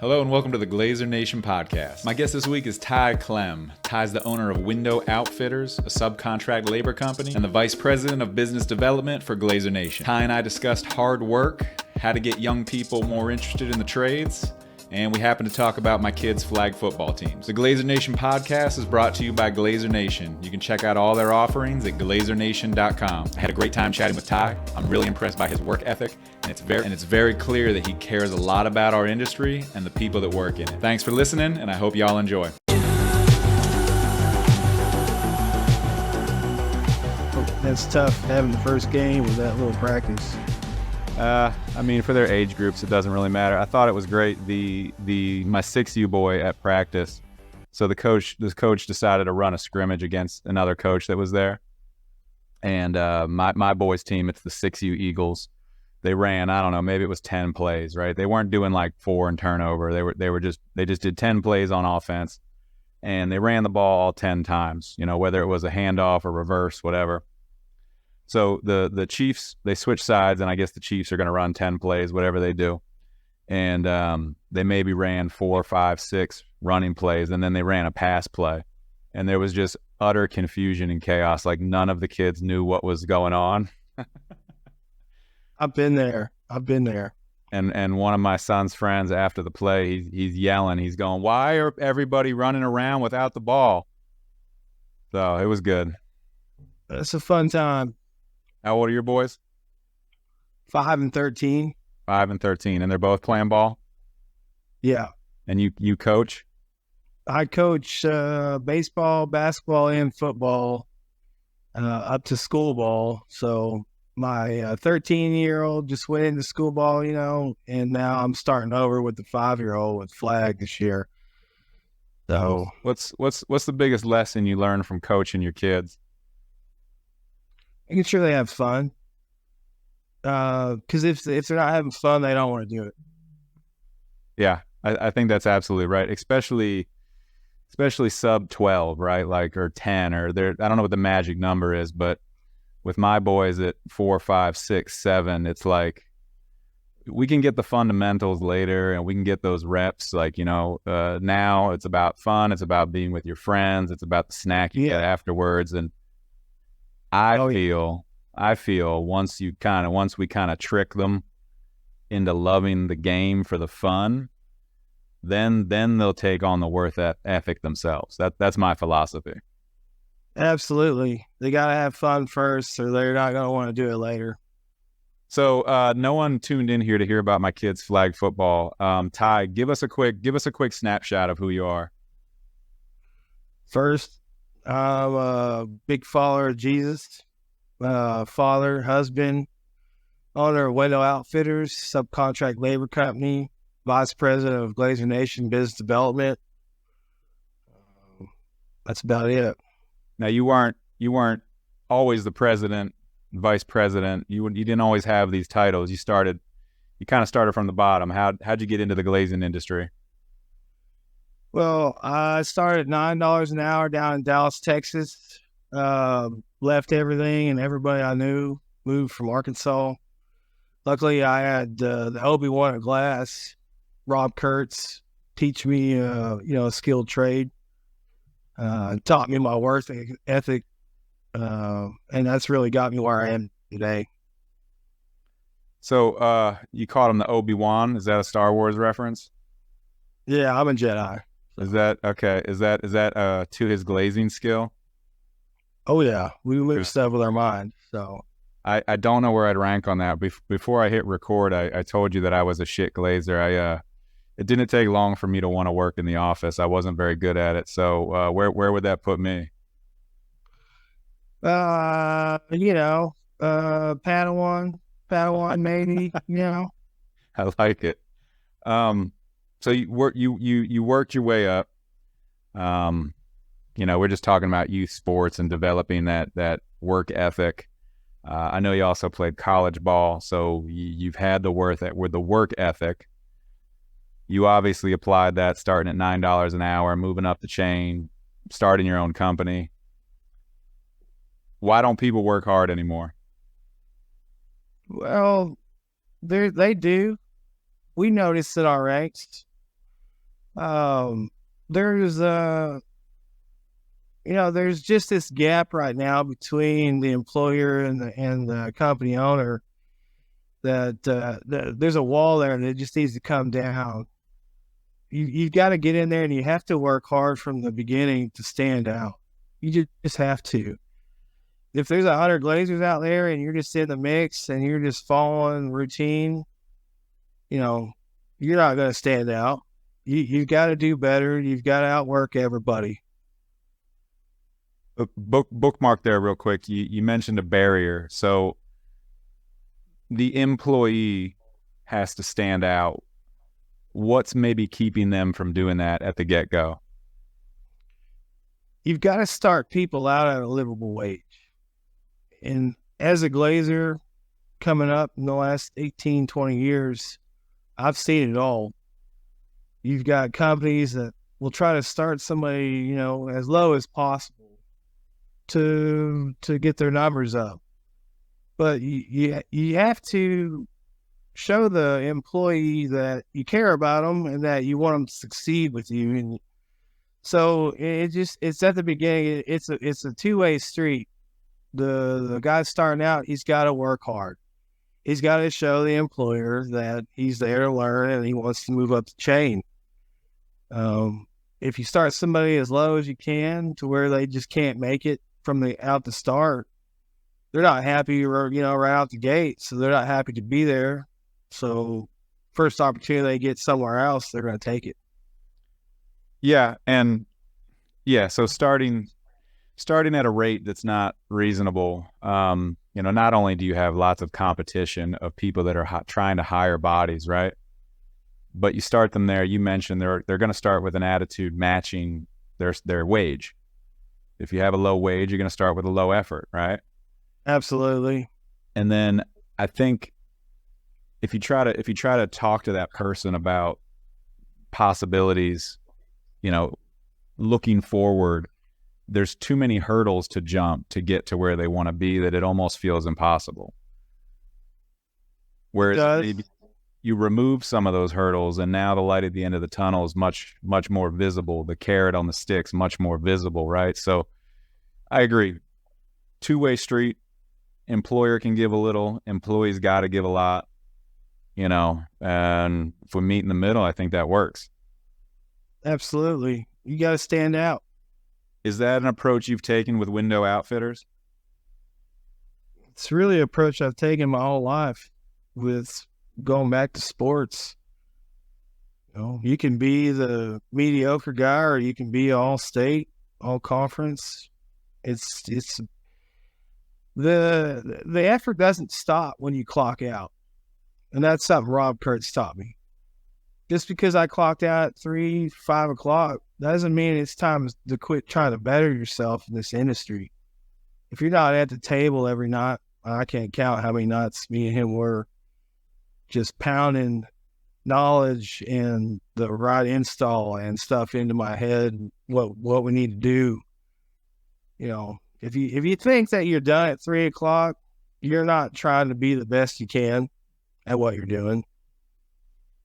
Hello and welcome to the Glazier Nation Podcast. My guest this week is Ty Clem. Ty's the owner of Window Outfitters, a subcontract labor company, and the vice president of business development for Glazier Nation. Ty and I discussed hard work, how to get young people more interested in the trades, and we happened to talk about my kids' flag football teams. The Glazier Nation Podcast is brought to you by Glazier Nation. You can check out all their offerings at glazernation.com. I had a great time chatting with Ty. I'm really impressed by his work ethic, and it's very clear that he cares a lot about our industry and the people that work in it. Thanks for listening, and I hope y'all enjoy. That's tough having the first game with that little practice. For their age groups, it doesn't really matter. I thought it was great. My 6U boy at practice. So this coach decided to run a scrimmage against another coach that was there. And my boys' team, it's the 6U Eagles. They ran, I don't know, maybe it was 10 plays, right? They weren't doing like 4 and turnover. They just did 10 plays on offense, and they ran the ball all 10 times. You know, whether it was a handoff or reverse, whatever. So the Chiefs, they switch sides, and I guess the Chiefs are going to run 10 plays, whatever they do. And they maybe ran 4, 5, 6 running plays, and then they ran a pass play. And there was just utter confusion and chaos. Like none of the kids knew what was going on. I've been there. And one of my son's friends after the play, he's yelling. He's going, "Why are everybody running around without the ball?" So it was good. It's a fun time. How old are your boys? 5 and 13. 5 and 13, and they're both playing ball? Yeah. And you coach? I coach baseball, basketball, and football up to school ball. So my 13-year-old just went into school ball, and now I'm starting over with the 5-year-old with flag this year. So what's the biggest lesson you learned from coaching your kids? Making sure they have fun. Because if they're not having fun, they don't want to do it. Yeah, I think that's absolutely right. Especially sub 12, right? Like, or 10, or I don't know what the magic number is, but with my boys at 4, 5, 6, 7, it's like we can get the fundamentals later and we can get those reps. Like, now it's about fun. It's about being with your friends. It's about the snack you get afterwards. And I feel once we kind of trick them into loving the game for the fun, then they'll take on the work ethic themselves. That's my philosophy. Absolutely. They got to have fun first, or they're not going to want to do it later. So no one tuned in here to hear about my kids' flag football. Ty, give us a quick snapshot of who you are. First, I'm a big follower of Jesus, father, husband, owner of Window Outfitters, subcontract labor company, vice president of Glazier Nation Business Development. That's about it. Now, you weren't always the president, vice president. You didn't always have these titles. You kind of started from the bottom. How'd you get into the glazing industry? Well, I started at $9 an hour down in Dallas, Texas. Left everything and everybody I knew, moved from Arkansas. Luckily, I had the Obi-Wan of glass, Rob Kurtz, teach me, a skilled trade. Taught me my work ethic, and that's really got me where I am today. So you called him the Obi-Wan. Is that a Star Wars reference? Yeah, I'm a Jedi. Is that okay? Is that to his glazing skill? Oh yeah, we live stuff with our mind. So I don't know where I'd rank on that. Before I hit record, I told you that I was a shit glazer. It didn't take long for me to want to work in the office. I wasn't very good at it. So where would that put me? Padawan maybe. I like it. So you worked your way up. We're just talking about youth sports and developing that work ethic. I know you also played college ball, so you've had the work ethic. You obviously applied that starting at $9 an hour, moving up the chain, starting your own company. Why don't people work hard anymore? Well, they do. We noticed in our ranks. There's there's just this gap right now between the employer and the company owner that there's a wall there that just needs to come down. You've got to get in there and you have to work hard from the beginning to stand out. You just have to. If there's 100 Glazers out there and you're just in the mix and you're just following routine, you're not going to stand out. You've got to do better. You've got to outwork everybody. Bookmark there real quick. You mentioned a barrier. So the employee has to stand out. What's maybe keeping them from doing that at the get-go? You've got to start people out at a livable wage. And as a Glazer coming up in the last 18, 20 years, I've seen it all. You've got companies that will try to start somebody, as low as possible to get their numbers up. But you have to show the employee that you care about them and that you want them to succeed with you. And so it's at the beginning. It's a two-way street. The guy starting out, he's got to work hard. He's got to show the employer that he's there to learn and he wants to move up the chain. If you start somebody as low as you can to where they just can't make it from the start, they're not happy, right out the gate. So they're not happy to be there. So first opportunity they get somewhere else, they're going to take it. Yeah. And so starting at a rate that's not reasonable, not only do you have lots of competition of people that are trying to hire bodies, right? But you start them there. You mentioned they're going to start with an attitude matching their wage. If you have a low wage, you're going to start with a low effort, right? Absolutely. And then I think if you try to talk to that person about possibilities, looking forward, there's too many hurdles to jump to get to where they want to be that it almost feels impossible. Whereas maybe you remove some of those hurdles and now the light at the end of the tunnel is much, much more visible. The carrot on the stick's much more visible, right? So I agree. Two-way street. Employer can give a little, employees got to give a lot, and if we meet in the middle, I think that works. Absolutely. You got to stand out. Is that an approach you've taken with window outfitters? It's really an approach I've taken my whole life with going back to sports. You can be the mediocre guy or you can be all state, all conference. It's the effort doesn't stop when you clock out. And that's something Rob Kurtz taught me. Just because I clocked out at 3, 5 o'clock, doesn't mean it's time to quit trying to better yourself in this industry. If you're not at the table every night, I can't count how many nights me and him were just pounding knowledge and the right install and stuff into my head, what we need to do. If you think that you're done at 3 o'clock, you're not trying to be the best you can at what you're doing.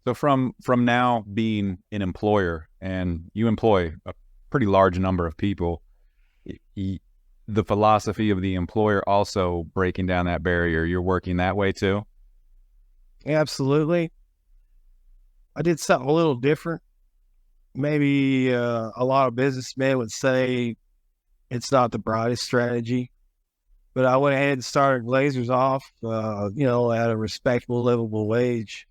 So from now being an employer, and you employ a pretty large number of people, the philosophy of the employer also breaking down that barrier, you're working that way too? Absolutely. I did something a little different. Maybe a lot of businessmen would say it's not the brightest strategy, but I went ahead and started Glazers off, at a respectable, livable wage,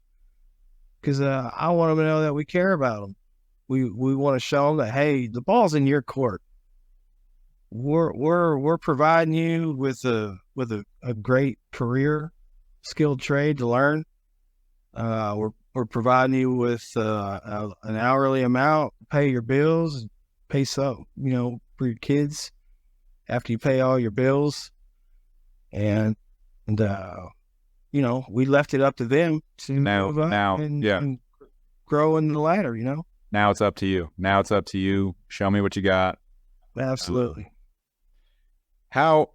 because I want them to know that we care about them. We want to show them that, hey, the ball's in your court. We're providing you with a great career, skilled trade to learn. We're providing you with an hourly amount, pay your bills, pay some, for your kids after you pay all your bills. And we left it up to them to move up and grow in the ladder, Now it's up to you. Show me what you got. Absolutely. I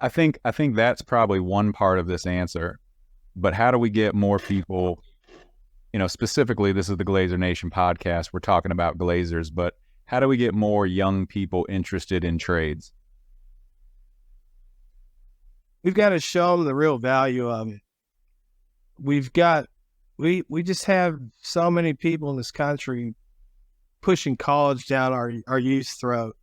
think that's probably one part of this answer, but how do we get more people specifically, this is the Glazier Nation podcast. We're talking about Glazers, but how do we get more young people interested in trades? We've got to show them the real value of it. We just have so many people in this country pushing college down our youth's throat.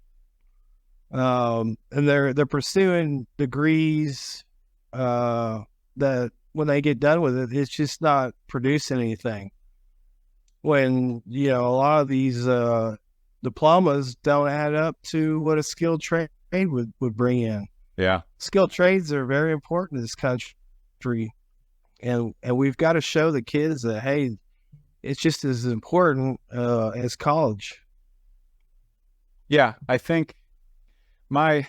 And they're pursuing degrees that when they get done with it, it's just not producing anything. When, a lot of these diplomas don't add up to what a skilled trade would bring in. Yeah. Skilled trades are very important in this country. And we've got to show the kids that, hey, it's just as important as college. Yeah, I think my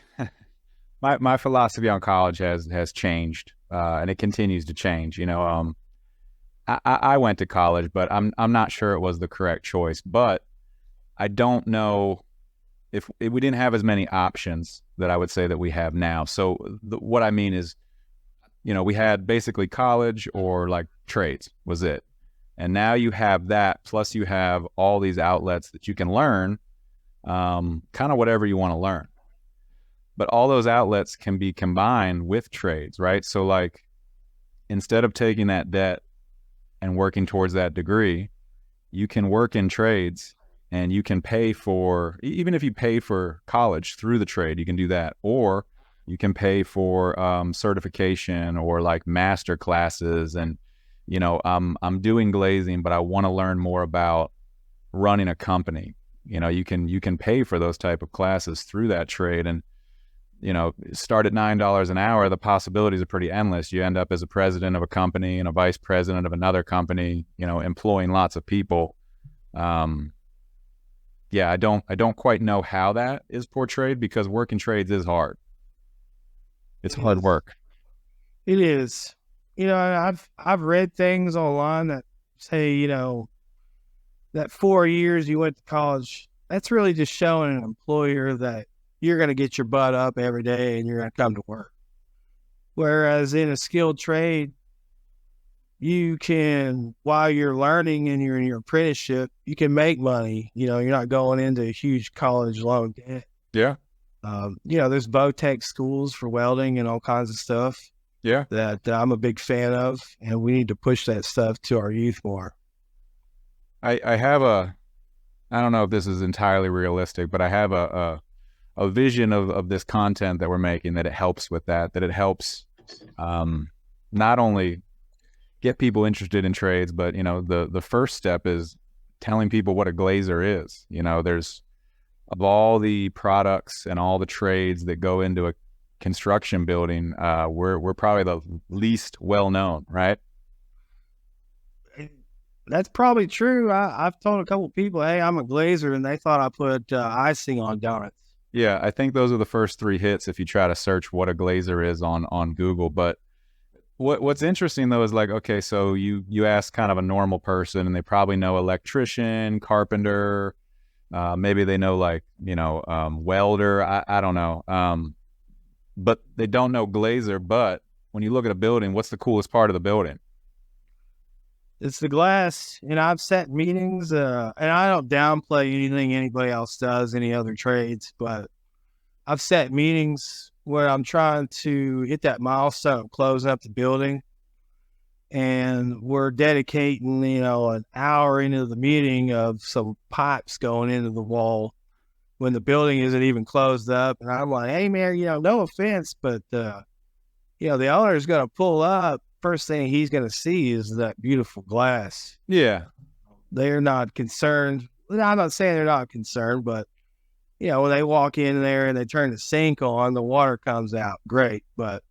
philosophy on college has changed, and it continues to change. I went to college, but I'm not sure it was the correct choice. But I don't know if we didn't have as many options that I would say that we have now. So what I mean is, we had basically college or like trades was it. And now you have that, plus you have all these outlets that you can learn kind of whatever you want to learn. But all those outlets can be combined with trades, right? So like instead of taking that debt and working towards that degree, you can work in trades and you can pay for, even if you pay for college through the trade, you can do that. Or you can pay for certification or like master classes. And, I'm doing glazing, but I want to learn more about running a company. You can pay for those type of classes through that trade. And, start at $9 an hour, the possibilities are pretty endless. You end up as a president of a company and a vice president of another company, employing lots of people. I don't quite know how that is portrayed because working trades is hard. It's hard work. It is. I've read things online that say, that 4 years you went to college, that's really just showing an employer that you're going to get your butt up every day and you're going to come to work. Whereas in a skilled trade, you can, while you're learning and you're in your apprenticeship, you can make money. You're not going into a huge college loan debt. Yeah. There's Vo-Tech schools for welding and all kinds of stuff. Yeah. That I'm a big fan of, and we need to push that stuff to our youth more. I have I don't know if this is entirely realistic, but I have a vision of this content that we're making, that it helps with that it helps not only get people interested in trades, but, the first step is telling people what a glazer is. There's, of all the products and all the trades that go into a construction building, we're probably the least well known, right? That's probably true. I've told a couple people, hey, I'm a glazer, and they thought I put icing on donuts. Yeah, I think those are the first 3 hits if you try to search what a glazer is on Google. But what's interesting though is like, okay, so you ask kind of a normal person, and they probably know electrician, carpenter, maybe they know like welder. I don't know. But they don't know glazer. But when you look at a building, what's the coolest part of the building? It's the glass. I've sat meetings, and I don't downplay anything anybody else does, any other trades, but I've sat meetings where I'm trying to hit that milestone of closing up the building, and we're dedicating, an hour into the meeting of some pipes going into the wall when the building isn't even closed up. And I'm like, hey man, no offense, but the owner is going to pull up. First thing he's going to see is that beautiful glass. Yeah. They're not concerned. I'm not saying they're not concerned, but when they walk in there and they turn the sink on, the water comes out. Great. But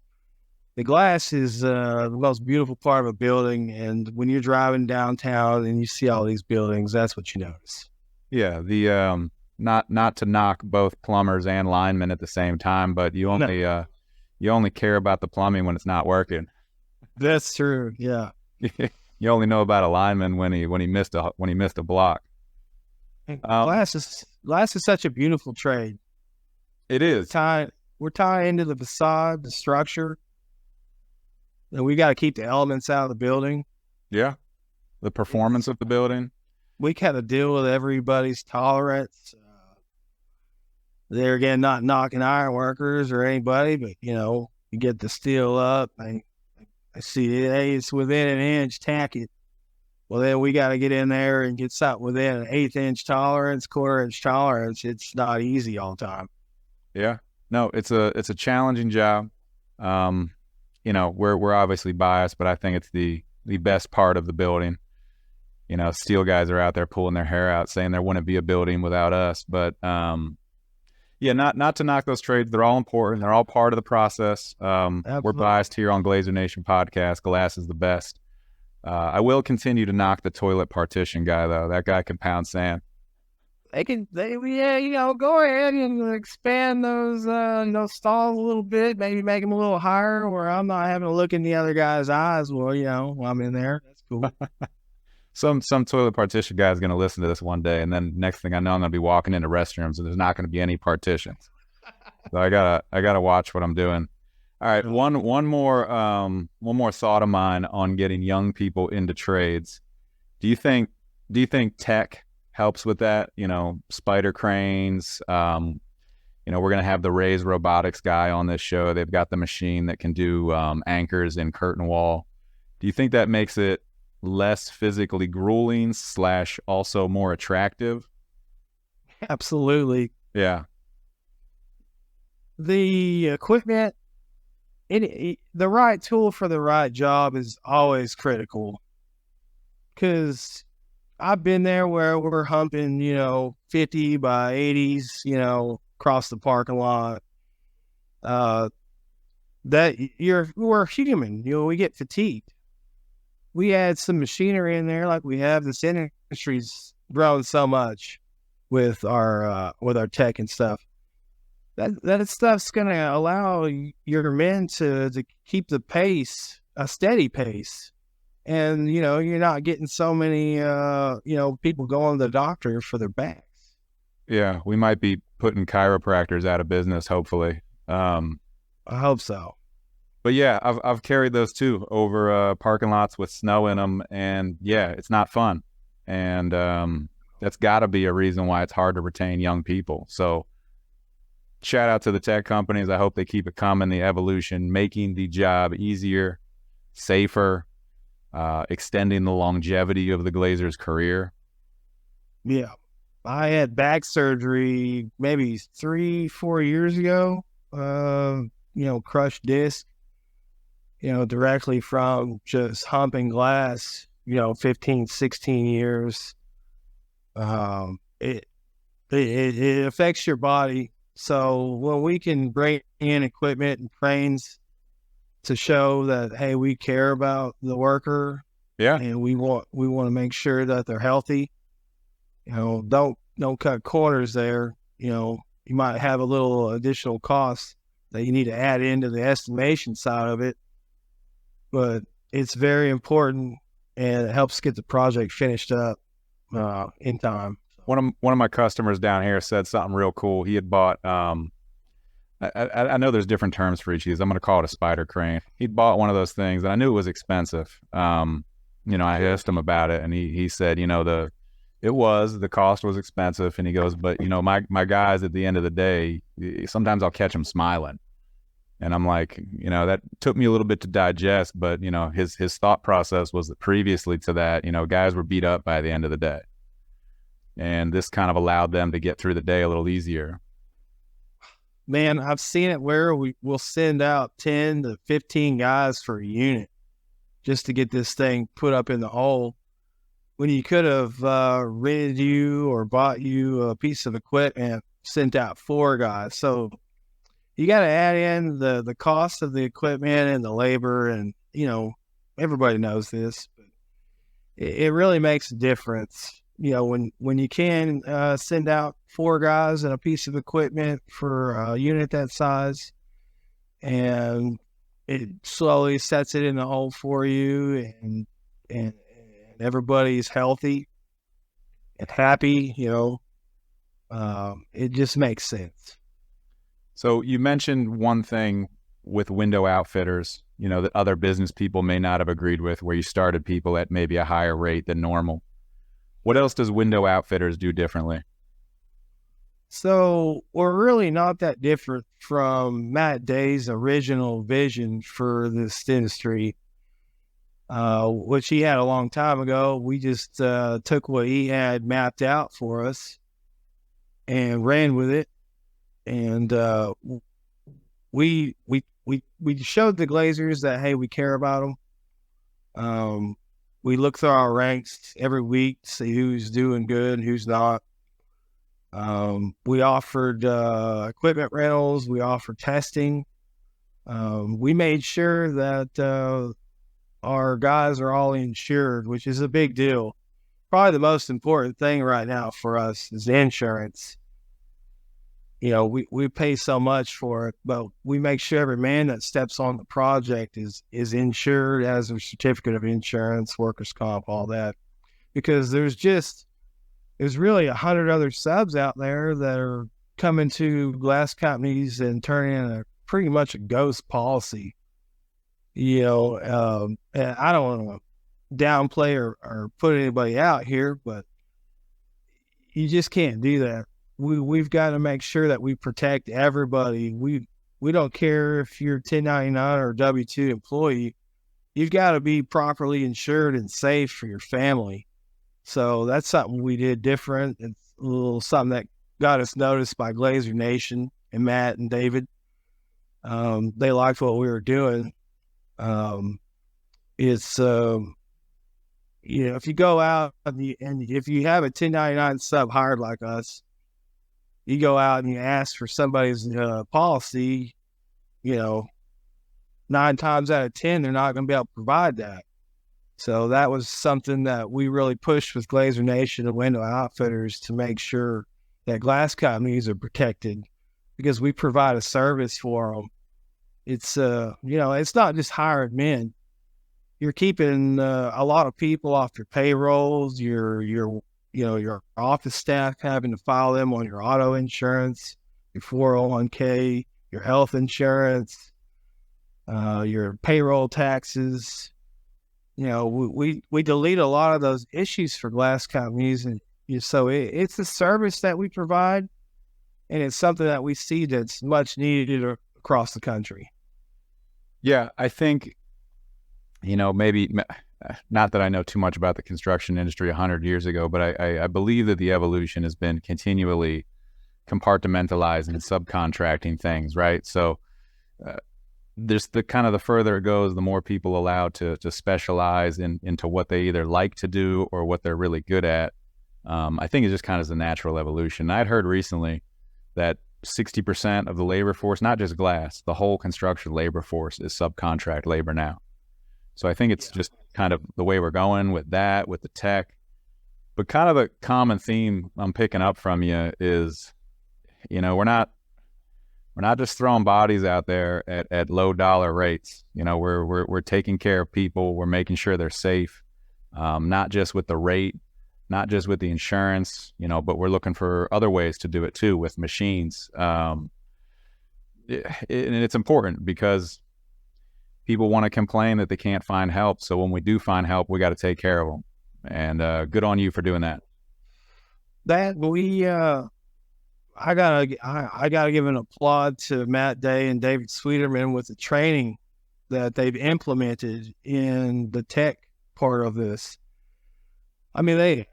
the glass is the most beautiful part of a building. And when you're driving downtown and you see all these buildings, that's what you notice. Yeah. The, not to knock both plumbers and linemen at the same time, but you only care about the plumbing when it's not working. That's true. Yeah. You only know about a lineman when he missed a block. Glass is such a beautiful trade. It is. We're tying into the facade, the structure, and we got to keep the elements out of the building. Yeah. the performance of the building? We kind of deal with everybody's tolerance. There again, not knocking iron workers or anybody, but you get the steel up. I see it. Hey, it's within an inch, tack it. Well, then we got to get in there and get something within an 1/8 inch tolerance, 1/4 inch tolerance. It's not easy all the time. Yeah, no, it's a challenging job. We're obviously biased, but I think it's the best part of the building. Steel guys are out there pulling their hair out, saying there wouldn't be a building without us. But not to knock those trades. They're all important. They're all part of the process. We're biased here on Glazier Nation Podcast. Glass is the best. I will continue to knock the toilet partition guy, though. That guy can pound sand. Go ahead and expand those stalls a little bit, maybe make them a little higher where I'm not having to look in the other guy's eyes while I'm in there. That's cool. Some toilet partition guy is going to listen to this one day, and then next thing I know, I'm going to be walking into restrooms and there's not going to be any partitions. So I gotta watch what I'm doing. All right, one more thought of mine on getting young people into trades. Do you think tech helps with that? Spider cranes. We're going to have the Raise Robotics guy on this show. They've got the machine that can do anchors in curtain wall. Do you think that makes it less physically grueling / also more attractive? Absolutely. Yeah. The equipment, the right tool for the right job is always critical. Because I've been there where we're humping, 50 by 80s, across the parking lot. We're human, we get fatigued. We add some machinery in there, like we have. This industry's grown so much with our tech and stuff. That stuff's going to allow your men to keep the pace, a steady pace. And, you're not getting so many, people going to the doctor for their backs. Yeah, we might be putting chiropractors out of business, hopefully. I hope so. But yeah, I've carried those too over parking lots with snow in them. And yeah, it's not fun. And that's got to be a reason why it's hard to retain young people. So shout out to the tech companies. I hope they keep it coming, the evolution, making the job easier, safer, extending the longevity of the Glazier's career. Yeah. I had back surgery maybe 3-4 years ago, crushed disc, directly from just humping glass, 15, 16 years. It affects your body. So when we can bring in equipment and cranes to show that, hey, we care about the worker, and we want to make sure that they're healthy. Don't cut corners there. You might have a little additional cost that you need to add into the estimation side of it, but it's very important and it helps get the project finished up in time. One of my customers down here said something real cool. He had bought I know there's different terms for each of these. I'm going to call it a spider crane. He'd bought one of those things, and I knew it was expensive. I asked him about it, and he said, the cost was expensive, and he goes, but my guys at the end of the day, sometimes I'll catch them smiling, and I'm like, that took me a little bit to digest, but his thought process was that previously to that, guys were beat up by the end of the day, and this kind of allowed them to get through the day a little easier. Man, I've seen it where we'll send out 10 to 15 guys for a unit just to get this thing put up in the hole, when you could have rented you or bought you a piece of equipment, sent out 4 guys. So you got to add in the cost of the equipment and the labor, and everybody knows this, but it really makes a difference. When you can send out 4 guys and a piece of equipment for a unit that size, and it slowly sets it in the hole for you, and everybody's healthy and happy, it just makes sense. So you mentioned one thing with window outfitters, that other business people may not have agreed with, where you started people at maybe a higher rate than normal? What else does window outfitters do differently? So we're really not that different from Matt Day's original vision for this industry, which he had a long time ago. We just took what he had mapped out for us and ran with it. And we showed the Glazers that, hey, we care about them. We look through our ranks every week to see who's doing good and who's not. We offered equipment rentals. We offered testing. We made sure that our guys are all insured, which is a big deal. Probably the most important thing right now for us is insurance. We pay so much for it, but we make sure every man that steps on the project is insured, has a certificate of insurance, workers' comp, all that. Because there's really 100 other subs out there that are coming to glass companies and turning in pretty much a ghost policy. And I don't want to downplay or put anybody out here, but you just can't do that. We've got to make sure that we protect everybody. We don't care if you're 1099 or W-2 employee. You've got to be properly insured and safe for your family. So that's something we did different. It's a little something that got us noticed by Glazier Nation and Matt and David. They liked what we were doing. If you go out and if you have a 1099 sub hired like us, you go out and you ask for somebody's policy, 9 times out of 10, they're not going to be able to provide that. So that was something that we really pushed with Glazier Nation and window outfitters to make sure that glass companies are protected, because we provide a service for them. It's, it's not just hired men. You're keeping a lot of people off your payrolls, your office staff having to file them on your auto insurance, your 401k, your health insurance, your payroll taxes. We delete a lot of those issues for glass companies. And so it's a service that we provide, and it's something that we see that's much needed across the country. Yeah, I think, maybe not that I know too much about the construction industry 100 years ago, but I believe that the evolution has been continually compartmentalizing and subcontracting things, right? So there's the further it goes, the more people allowed to specialize into what they either like to do or what they're really good at. I think it just kind of is a natural evolution. I'd heard recently that 60% of the labor force, not just glass, the whole construction labor force is subcontract labor now. So I think it's just kind of the way we're going with that, with the tech. But kind of a common theme I'm picking up from you is, we're not just throwing bodies out there at low dollar rates. We're taking care of people. We're making sure they're safe, not just with the rate, not just with the insurance, but we're looking for other ways to do it too with machines. And it's important because people want to complain that they can't find help. So when we do find help, we got to take care of them. And good on you for doing that. I gotta give an applaud to Matt Day and David Sweeterman with the training that they've implemented in the tech part of this. I mean,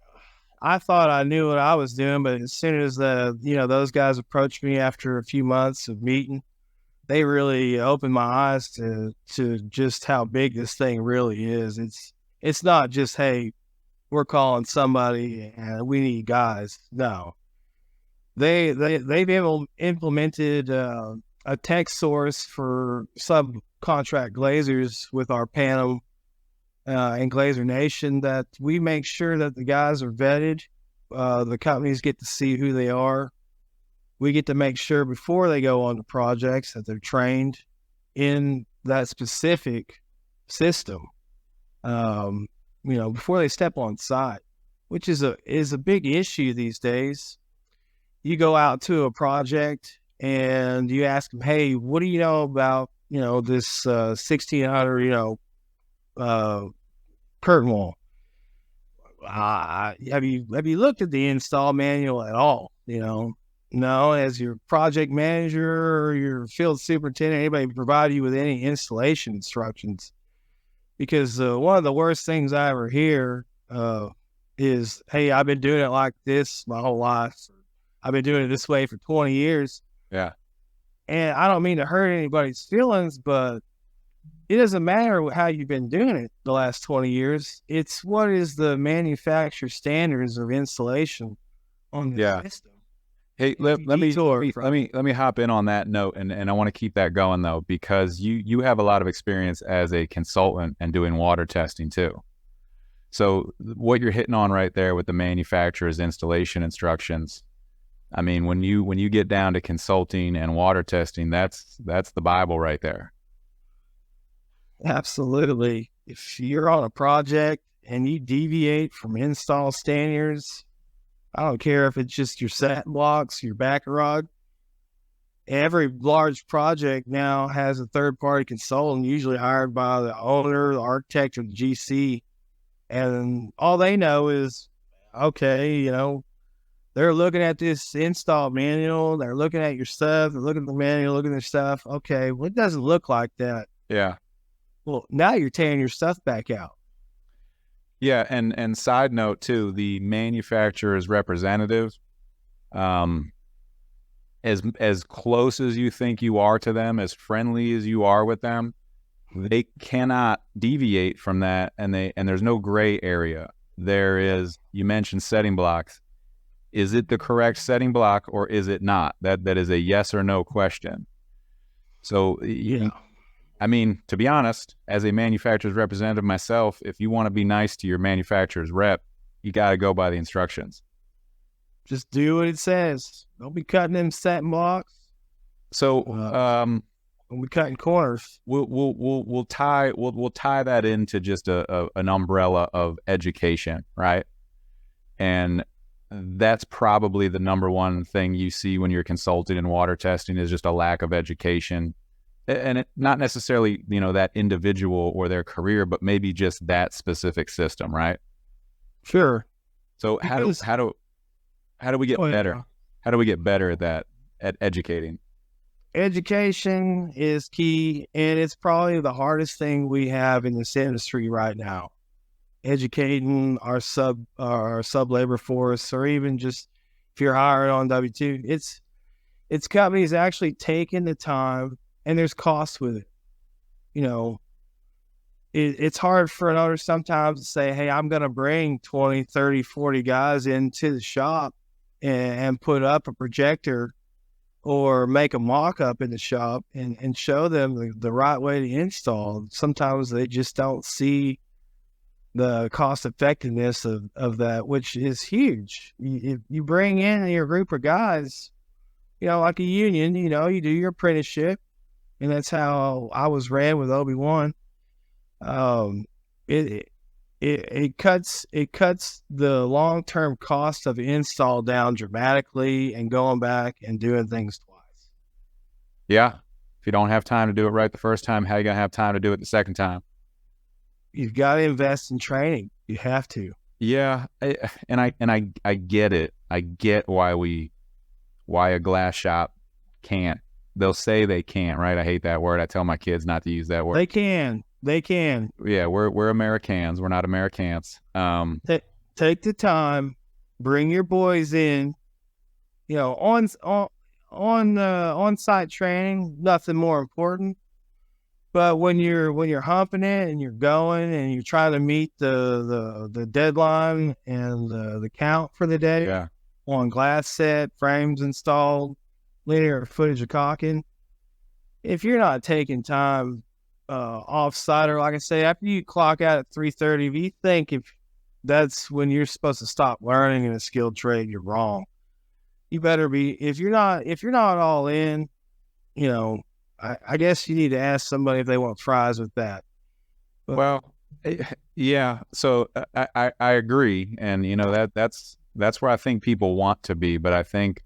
I thought I knew what I was doing, but as soon as those guys approached me after a few months of meeting, they really opened my eyes to just how big this thing really is. It's not just, hey, we're calling somebody and we need guys. No, they've implemented a tech source for subcontract glazers with our panel and Glazier Nation, that we make sure that the guys are vetted. The companies get to see who they are. We get to make sure before they go on to projects that they're trained in that specific system. Before they step on site, which is a big issue these days. You go out to a project and you ask them, hey, what do you know about, this 1600, curtain wall. Have you looked at the install manual at all? No, as your project manager or your field superintendent, anybody provide you with any installation instructions? Because one of the worst things I ever hear is, hey, I've been doing it like this my whole life. I've been doing it this way for 20 years. Yeah. And I don't mean to hurt anybody's feelings, but it doesn't matter how you've been doing it the last 20 years. It's what is the manufacturer standards of installation on the system. Hey, let me hop in on that note, and I want to keep that going though, because you have a lot of experience as a consultant and doing water testing too. So what you're hitting on right there with the manufacturer's installation instructions, I mean, when you get down to consulting and water testing, that's the Bible right there. Absolutely. If you're on a project and you deviate from install standards, I don't care if it's just your set blocks, your back rod. Every large project now has a third-party consultant, usually hired by the owner, the architect, or the GC. And all they know is, okay, they're looking at this install manual. They're looking at your stuff. They're looking at the manual, looking at their stuff. Okay, well, it doesn't look like that. Yeah. Well, now you're tearing your stuff back out. Yeah, and side note too, the manufacturer's representative, as close as you think you are to them, as friendly as you are with them, they cannot deviate from that, and there's no gray area. There is, you mentioned setting blocks. Is it the correct setting block or is it not? That is a yes or no question. So yeah. I mean, to be honest, as a manufacturer's representative myself, if you want to be nice to your manufacturer's rep, you got to go by the instructions. Just do what it says. Don't be cutting them setting blocks. So, don't be cutting corners. We'll tie that into just an umbrella of education, right? And that's probably the number one thing you see when you're consulting in water testing is just a lack of education. And it, not necessarily, that individual or their career, but maybe just that specific system, right? Sure. So how do we get better? How do we get better at that, at educating? Education is key, and it's probably the hardest thing we have in this industry right now. Educating our sub labor force, or even just if you're hired on W-2, it's companies actually taking the time. And there's cost with it. It's hard for an owner sometimes to say, hey, I'm going to bring 20, 30, 40 guys into the shop and put up a projector or make a mock-up in the shop and show them the right way to install. Sometimes they just don't see the cost effectiveness of that, which is huge. If you bring in your group of guys, like a union, you do your apprenticeship. And that's how I was ran with Obi-Wan. It cuts the long-term cost of install down dramatically, and going back and doing things twice. Yeah. If you don't have time to do it right the first time, how are you going to have time to do it the second time? You've got to invest in training. You have to. Yeah. I get it. I get why a glass shop can't. They'll say they can't, right? I hate that word. I tell my kids not to use that word. They can. Yeah, we're Americans. We're not Americans. Take the time, bring your boys in. On-site training, nothing more important. But when you're humping it and you're going and you're trying to meet the deadline and the count for the day, yeah, on glass set, frames installed, linear footage of caulking. If you're not taking time off-site, or like I say, after you clock out at 3:30, if you think if that's when you're supposed to stop learning in a skilled trade, you're wrong. You better be. If you're not all in, I guess you need to ask somebody if they want fries with that. But, well, yeah. So I agree, and that's where I think people want to be, but I think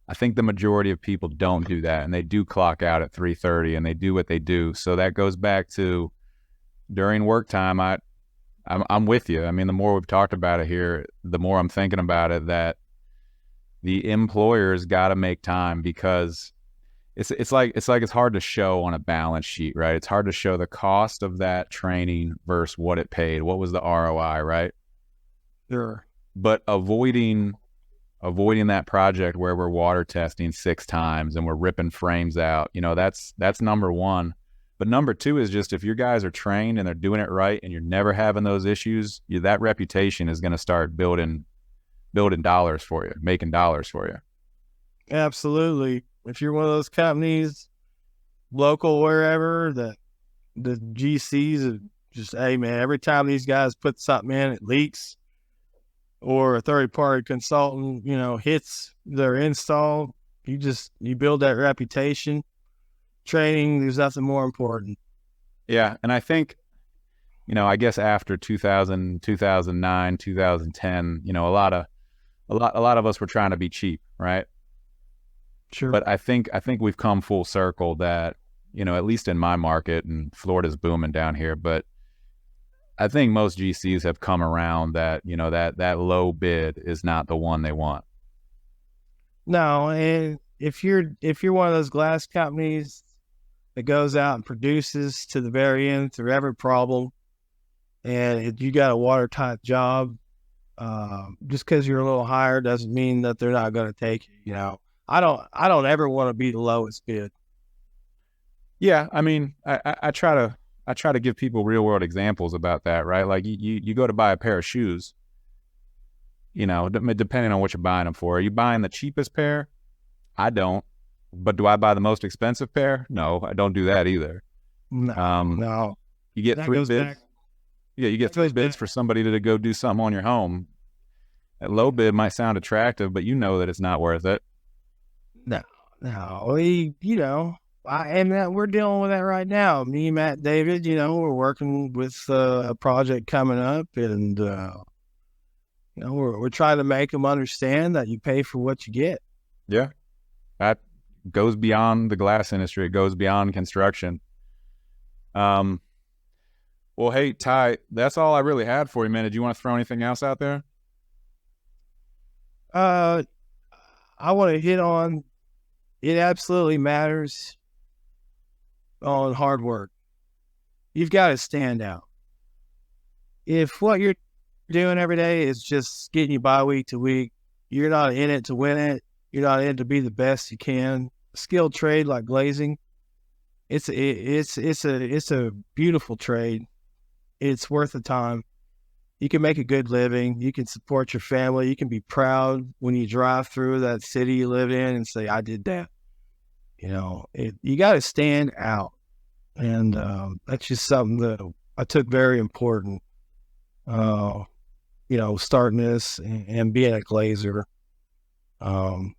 I think the majority of people don't do that, and they do clock out at 3:30, and they do what they do. So that goes back to during work time. I'm with you. I mean, the more we've talked about it here, the more I'm thinking about it, that the employer's got to make time, because it's hard to show on a balance sheet, right? It's hard to show the cost of that training versus what it paid. What was the ROI, right? Sure. But avoiding that project where we're water testing 6 times and we're ripping frames out, that's number one. But number two is just, if your guys are trained and they're doing it right and you're never having those issues, that reputation is going to start building dollars for you, making dollars for you. Absolutely. If you're one of those companies, local, wherever, that the GCs are just, hey man, every time these guys put something in, it leaks, or a third-party consultant, hits their install, you build that reputation. Training, there's nothing more important. Yeah, and I think, I guess after 2000, 2009, 2010, a lot of us were trying to be cheap, right? Sure. But I think we've come full circle that, at least in my market, and Florida's booming down here, but I think most GCs have come around that, that low bid is not the one they want. No, and if you're one of those glass companies that goes out and produces to the very end through every problem, and you got a watertight job, just because you're a little higher doesn't mean that they're not going to take you. I don't ever want to be the lowest bid. Yeah, I mean, I try to give people real world examples about that, right? Like you go to buy a pair of shoes, depending on what you're buying them for. Are you buying the cheapest pair? I don't. But do I buy the most expensive pair? No, I don't do that either. No. You get 3 bids. Yeah, you get 3 bids for somebody to go do something on your home. That low bid might sound attractive, but you know that it's not worth it. No. We're dealing with that right now. Me, Matt, David, we're working with a project coming up, and we're trying to make them understand that you pay for what you get. Yeah, that goes beyond the glass industry. It goes beyond construction. Well, hey, Ty, that's all I really had for you, man. Did you want to throw anything else out there? I want to hit on, it absolutely matters on hard work. You've got to stand out. If what you're doing every day is just getting you by week to week, you're not in it to win it. You're not in it to be the best you can. A skilled trade like glazing, it's a beautiful trade. It's worth the time. You can make a good living. You can support your family. You can be proud when you drive through that city you live in and say, I did that. You got to stand out. And that's just something that I took very important, starting this and being a glazer. I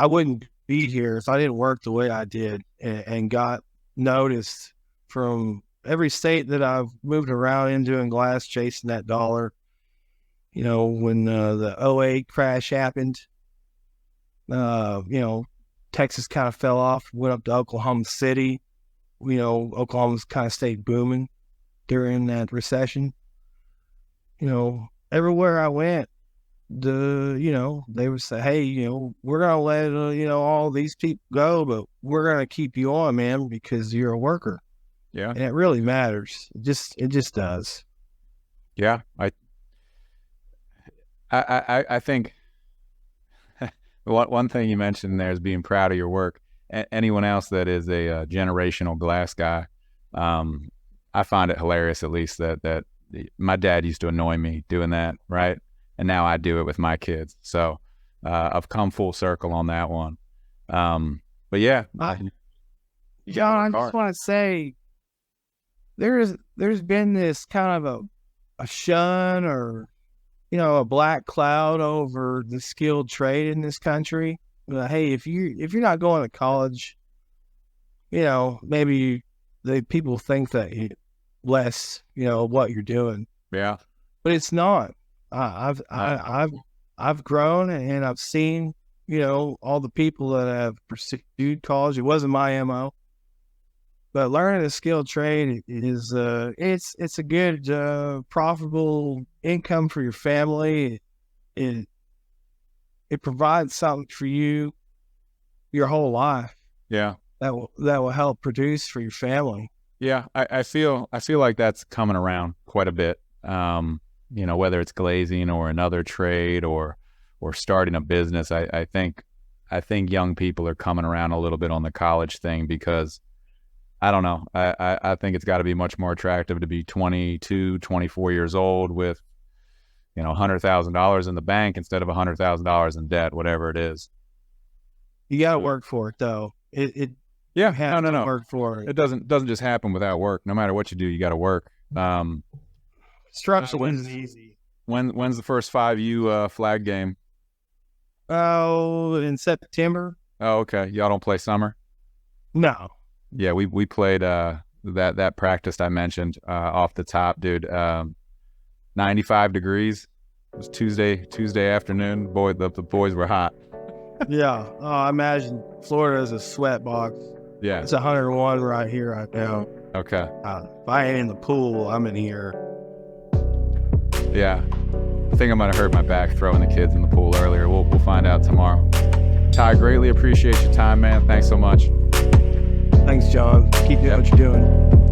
wouldn't be here if I didn't work the way I did and got noticed from every state that I've moved around in doing glass, chasing that dollar. When the 2008 crash happened, Texas kind of fell off, went up to Oklahoma City. Oklahoma's kind of stayed booming during that recession. Everywhere I went, they would say, hey, we're going to let, all these people go, but we're going to keep you on, man, because you're a worker. Yeah. And it really matters. It just does. Yeah. I think one thing you mentioned there is being proud of your work. Anyone else that is a generational glass guy, I find it hilarious, at least, that my dad used to annoy me doing that, right? And now I do it with my kids. So I've come full circle on that one. But yeah. John, I just want to say, there's been this kind of a shun or, a black cloud over the skilled trade in this country. Hey, if you're not going to college, maybe people think that less, what you're doing. Yeah. But it's not. I've grown and I've seen all the people that have pursued college. It wasn't my MO. But learning a skilled trade is it's a good profitable income for your family. It provides something for you your whole life. Yeah. That will help produce for your family. Yeah, I feel like that's coming around quite a bit. Whether it's glazing or another trade or starting a business, I think young people are coming around a little bit on the college thing because I don't know. I think it's got to be much more attractive to be 22, 24 years old with, $100,000 in the bank instead of $100,000 in debt, whatever it is. You got to work for it, though. No. Work for it. It doesn't just happen without work. No matter what you do, you got to work. Structure isn't easy. When's the first 5U flag game? Oh, in September. Oh, okay. Y'all don't play summer? No. Yeah, we played that practice I mentioned off the top, dude. 95 degrees. It was Tuesday afternoon. Boy, the boys were hot. Yeah. I imagine Florida is a sweat box. Yeah. It's 101 right here right now. Okay. If I ain't in the pool, I'm in here. Yeah. I think I might have hurt my back throwing the kids in the pool earlier. We'll find out tomorrow. Ty, greatly appreciate your time, man. Thanks so much. Thanks, John. Keep doing what you're doing.